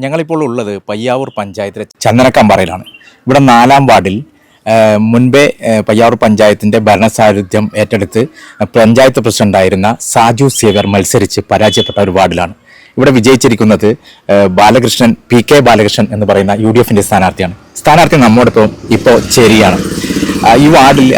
ഞങ്ങളിപ്പോൾ ഉള്ളത് പയ്യാവൂർ പഞ്ചായത്തിലെ ചന്ദനക്കമ്പാറയിലാണ്. ഇവിടെ 4-ാം വാർഡിൽ മുൻപേ പയ്യാവൂർ പഞ്ചായത്തിൻ്റെ ഭരണസാരഥ്യം ഏറ്റെടുത്ത് പഞ്ചായത്ത് പ്രസിഡന്റായിരുന്ന സാജു സേവ്യർ മത്സരിച്ച് പരാജയപ്പെട്ട ഒരു വാർഡിലാണ്. ഇവിടെ വിജയിച്ചിരിക്കുന്നത് ബാലകൃഷ്ണൻ, PK ബാലകൃഷ്ണൻ എന്ന് പറയുന്ന UDFിൻ്റെ സ്ഥാനാർത്ഥിയാണ്. സ്ഥാനാർത്ഥി നമ്മോടൊപ്പം ഇപ്പോൾ ചേരുകയാണ്. ഈ വാർഡിൽ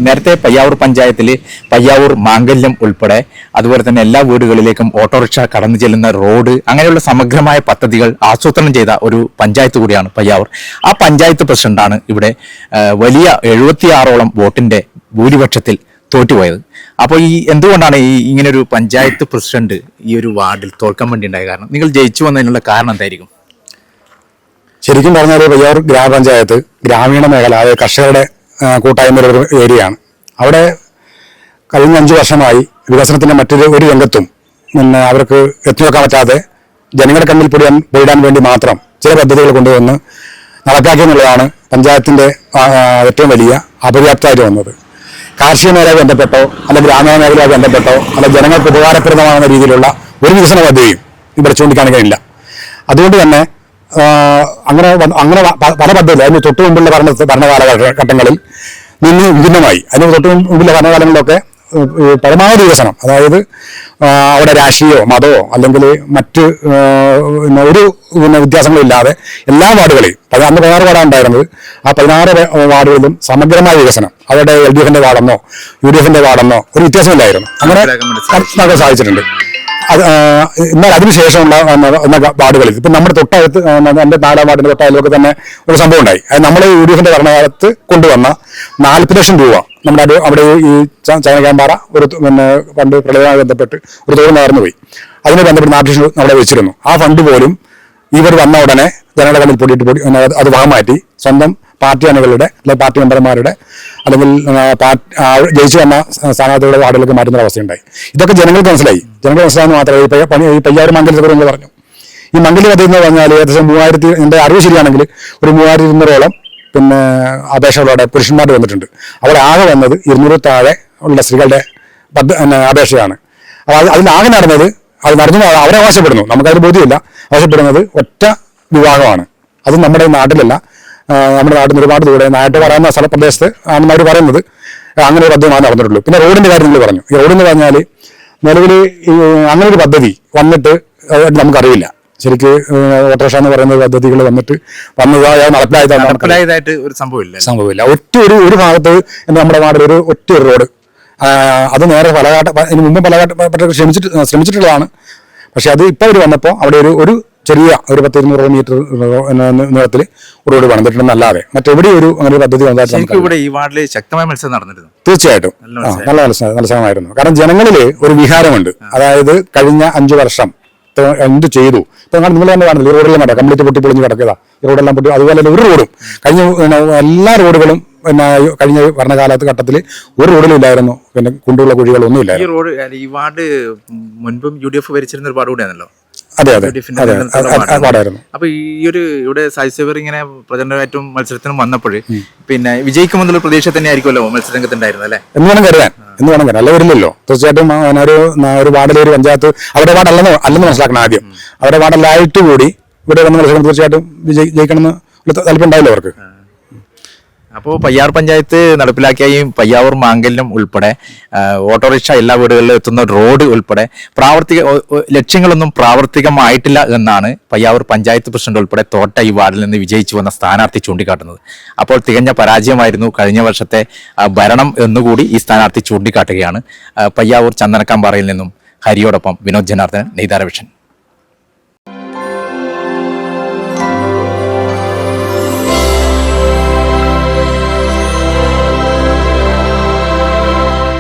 നേരത്തെ പയ്യാവൂർ പഞ്ചായത്തിൽ പയ്യാവൂർ മാംഗല്യം ഉൾപ്പെടെ അതുപോലെ തന്നെ എല്ലാ വീടുകളിലേക്കും ഓട്ടോറിക്ഷ കടന്നു ചെല്ലുന്ന റോഡ്, അങ്ങനെയുള്ള സമഗ്രമായ പദ്ധതികൾ ആസൂത്രണം ചെയ്ത ഒരു പഞ്ചായത്ത് കൂടിയാണ് പയ്യാവൂർ. ആ പഞ്ചായത്ത് പ്രസിഡന്റാണ് ഇവിടെ വലിയ 76ഓളം വോട്ടിന്റെ ഭൂരിപക്ഷത്തിൽ തോറ്റുപോയത്. അപ്പോൾ എന്തുകൊണ്ടാണ് ഇങ്ങനൊരു പഞ്ചായത്ത് പ്രസിഡന്റ് ഈ ഒരു വാർഡിൽ തോൽക്കാൻ വേണ്ടി ഉണ്ടായ കാരണം? നിങ്ങൾ ജയിച്ചു വന്നതിനുള്ള കാരണം എന്തായിരിക്കും? ശരിക്കും പറഞ്ഞാൽ പയ്യാവൂർ ഗ്രാമപഞ്ചായത്ത് ഗ്രാമീണ മേഖല, അതായത് കർഷകരുടെ കൂട്ടായ്മയുടെ ഒരു ഏരിയയാണ്. അവിടെ കഴിഞ്ഞ 5 വർഷമായി വികസനത്തിന്റെ ഒരു രംഗത്തും അവർക്ക് എത്തിനോക്കാൻ പറ്റാതെ ജനങ്ങളുടെ കണ്ണിൽ പൊടിയാൻ വേണ്ടി മാത്രം ചില പദ്ധതികൾ കൊണ്ടുവന്ന് നടപ്പാക്കിയെന്നുള്ളതാണ് പഞ്ചായത്തിന്റെ ഏറ്റവും വലിയ അപര്യാപ്തമായിട്ട് വന്നത്. കാർഷിക മേഖലയെ ബന്ധപ്പെട്ടോ അല്ല ഗ്രാമീണ മേഖലയെ ബന്ധപ്പെട്ടോ അല്ല ജനങ്ങൾക്ക് ഉപകാരപ്രദമാകുന്ന രീതിയിലുള്ള ഒരു വികസന പദ്ധതിയും ഇവിടെ ചൂണ്ടിക്കാണിക്കാനില്ല. അതുകൊണ്ട് തന്നെ അങ്ങനെ പല പദ്ധതികൾ അതിന് തൊട്ടു മുമ്പുള്ള ഭരണകാലഘട്ടങ്ങളിൽ നിന്ന് വിഭിന്നമായി, അതിന് തൊട്ടു മുമ്പുള്ള ഭരണകാലങ്ങളിലൊക്കെ പരമാവധി വികസനം, അതായത് അവിടെ രാഷ്ട്രീയമോ മതമോ അല്ലെങ്കിൽ മറ്റ് ഒരു വ്യത്യാസങ്ങളില്ലാതെ എല്ലാ വാർഡുകളെയും, അന്ന് 16 വാർഡാണ് ഉണ്ടായിരുന്നത്, ആ 16 വാർഡുകളിലും സമഗ്രമായ വികസനം, അവരുടെ LDFിന്റെ വാർഡെന്നോ UDFിന്റെ വാർഡെന്നോ ഒരു വ്യത്യാസമില്ലായിരുന്നു. അങ്ങനെ നടക്കാൻ സാധിച്ചിട്ടുണ്ട്. എന്നാൽ അതിനുശേഷമുള്ള വാർഡുകളിൽ ഇപ്പം നമ്മുടെ തൊട്ടടുത്ത് എൻ്റെ 4-ാം വാർഡിൻ്റെ തൊട്ടതിലൊക്കെ തന്നെ ഒരു സംഭവം ഉണ്ടായി. അത് നമ്മൾ UDFിന്റെ ഭരണകാലത്ത് കൊണ്ടുവന്ന 40 ലക്ഷം രൂപ നമ്മുടെ അവിടെ ഈ ചൈനക്കാമ്പാറ ഒരു പണ്ട് പ്രളയവുമായി ബന്ധപ്പെട്ട് ഒരു തോട് നേർന്നു പോയി. അതിനെ ബന്ധപ്പെട്ട് 40 ലക്ഷം അവിടെ വെച്ചിരുന്നു. ആ ഫണ്ട് പോലും ഇവർ വന്ന ഉടനെ ജനങ്ങളുടെ കണ്ണിൽ പൊടിയിട്ട് അത് വക മാറ്റി സ്വന്തം പാർട്ടി അണികളുടെ അല്ലെങ്കിൽ പാർട്ടി മെമ്പർമാരുടെ അല്ലെങ്കിൽ ജയിച്ചു വന്ന സ്ഥാനാർത്ഥികളുടെ വാർഡിലേക്ക് മാറ്റുന്ന അവസ്ഥയുണ്ടായി. ഇതൊക്കെ ജനങ്ങൾക്ക് മനസ്സിലായി. ജനങ്ങൾക്ക് മനസ്സിലായെന്ന് മാത്രമേ ഈ പയ്യാവൂർ മംഗല്യത്തെ കുറിച്ച് പറഞ്ഞു. ഈ മംഗല്യ പദ്ധതി എന്ന് പറഞ്ഞാൽ ഏകദേശം 3000, എൻ്റെ അറിവ് ശരിയാണെങ്കിൽ ഒരു 3200ഓളം അപേക്ഷകളോടെ പുരുഷന്മാർ വന്നിട്ടുണ്ട്. അവിടെ ആകെ വന്നത് 200 താഴെ ഉള്ള സ്ത്രീകളുടെ അപേക്ഷയാണ്. അപ്പോൾ അതിലാകെ നടന്നത് അവരെ അവകാശപ്പെടുന്നു, നമുക്കതിന് ബോധ്യമില്ല, അവകാശപ്പെടുന്നത് ഒറ്റ വിഭാഗമാണ്. അത് നമ്മുടെ നാട്ടിലല്ല, നമ്മുടെ നാട്ടിൽ ഒരുപാട് ദൂരെ നാട്ടിൽ പറയുന്ന സ്ഥലപ്രദേശത്ത് ആണെന്നവർ പറയുന്നത് അങ്ങനെ ഒരു പദ്ധതി നടന്നിട്ടുള്ളൂ. പിന്നെ റോഡിന്റെ കാര്യം നിങ്ങൾ പറഞ്ഞു. ഈ റോഡെന്ന് പറഞ്ഞാൽ നിലവിൽ അങ്ങനെ ഒരു പദ്ധതി വന്നിട്ട് നമുക്കറിയില്ല. ശരിക്ക് ഓട്ടോറിക്ഷ എന്ന് പറയുന്ന പദ്ധതികൾ വന്നത് നടപ്പിലായതായിട്ട് ഒരു സംഭവമില്ല. ഒരു ഭാഗത്ത് നമ്മുടെ നാട്ടിൽ ഒറ്റ റോഡ്, അത് നേരെ ഇതിന് മുമ്പ് പലഘട്ട ശ്രമിച്ചിട്ടുള്ളതാണ്. പക്ഷെ അത് ഇപ്പോൾ അവർ വന്നപ്പോൾ അവിടെ ഒരു ചെറിയ ഒരു 10-200 മീറ്റർ നീളത്തിൽ റോഡ് പണിതിട്ടുണ്ടെന്നല്ലാതെ മറ്റെവിടെയും ഒരു അങ്ങനെ പദ്ധതി ശക്തമായ മത്സരം നടന്നിരുന്നു. തീർച്ചയായിട്ടും നല്ല മത്സരമായിരുന്നു. കാരണം ജനങ്ങളിൽ ഒരു വികാരമുണ്ട്. അതായത് കഴിഞ്ഞ 5 വർഷം എന്ത് ചെയ്തു. ഇപ്പൊ നിങ്ങൾ തന്നെ കാണുന്നില്ല, ഈ റോഡെല്ലാം കണ്ടോ കംപ്ലീറ്റ് പൊട്ടിപ്പൊളിഞ്ഞ് കിടക്കുക. ഈ റോഡെല്ലാം പൊട്ടി, അതുപോലെ തന്നെ ഒരു റോഡും കഴിഞ്ഞ എല്ലാ റോഡുകളും കഴിഞ്ഞ ഭരണകാലഘട്ടത്തിൽ ഒരു റോഡിലും ഇല്ലായിരുന്നു. പിന്നെ കുണ്ടുള്ള കുഴികളൊന്നും ഇല്ലായിരുന്നു. ഈ വാർഡ് മുൻപും UDF ഭരിച്ചിരുന്ന ഒരു വാർഡ് കൂടിയാണല്ലോ. അതെ. അപ്പൊ ഇവിടെ സായിസേവർ ഇങ്ങനെ പ്രചരണമായിട്ടും മത്സരത്തിനും വന്നപ്പോൾ പിന്നെ വിജയിക്കുമെന്നുള്ള പ്രതീക്ഷ തന്നെ ആയിരിക്കുമല്ലോ മത്സരരംഗത്തുണ്ടായിരുന്നു അല്ലേ എന്ന് വേണം കരുതാൻ. അല്ല വരില്ലല്ലോ. തീർച്ചയായിട്ടും ഒരു വാർഡിലെ ഒരു പഞ്ചായത്ത് അവരുടെ വാർഡല്ലെന്ന് മനസ്സിലാക്കണം ആദ്യം. അവരുടെ വാർഡല്ലായിട്ട് കൂടി ഇവിടെ വന്ന മത്സരം തീർച്ചയായിട്ടും ജയിക്കണമെന്ന് താല്പര്യം ഉണ്ടാവില്ല അവർക്ക്. അപ്പോൾ പയ്യാവൂർ പഞ്ചായത്ത് നടപ്പിലാക്കിയ ഈ പയ്യാവൂർ മാംഗല്യം ഉൾപ്പെടെ ഓട്ടോറിക്ഷ എല്ലാ വീടുകളിലും എത്തുന്ന റോഡ് ഉൾപ്പെടെ ലക്ഷ്യങ്ങളൊന്നും പ്രാവർത്തികമായിട്ടില്ല എന്നാണ് പയ്യാവൂർ പഞ്ചായത്ത് പ്രസിഡന്റ് ഉൾപ്പെടെ തോട്ട ഈ വാർഡിൽ നിന്ന് വിജയിച്ചു വന്ന സ്ഥാനാർത്ഥി ചൂണ്ടിക്കാട്ടുന്നത്. അപ്പോൾ തികഞ്ഞ പരാജയമായിരുന്നു കഴിഞ്ഞ വർഷത്തെ ഭരണം എന്നുകൂടി ഈ സ്ഥാനാർത്ഥി ചൂണ്ടിക്കാട്ടുകയാണ്. പയ്യാവൂർ ചന്ദനക്കമ്പാറയിൽ നിന്നും ഹരിയോടൊപ്പം വിനോദ് ജനാർദ്ദനൻ, നെയ്താര വിഷൻ.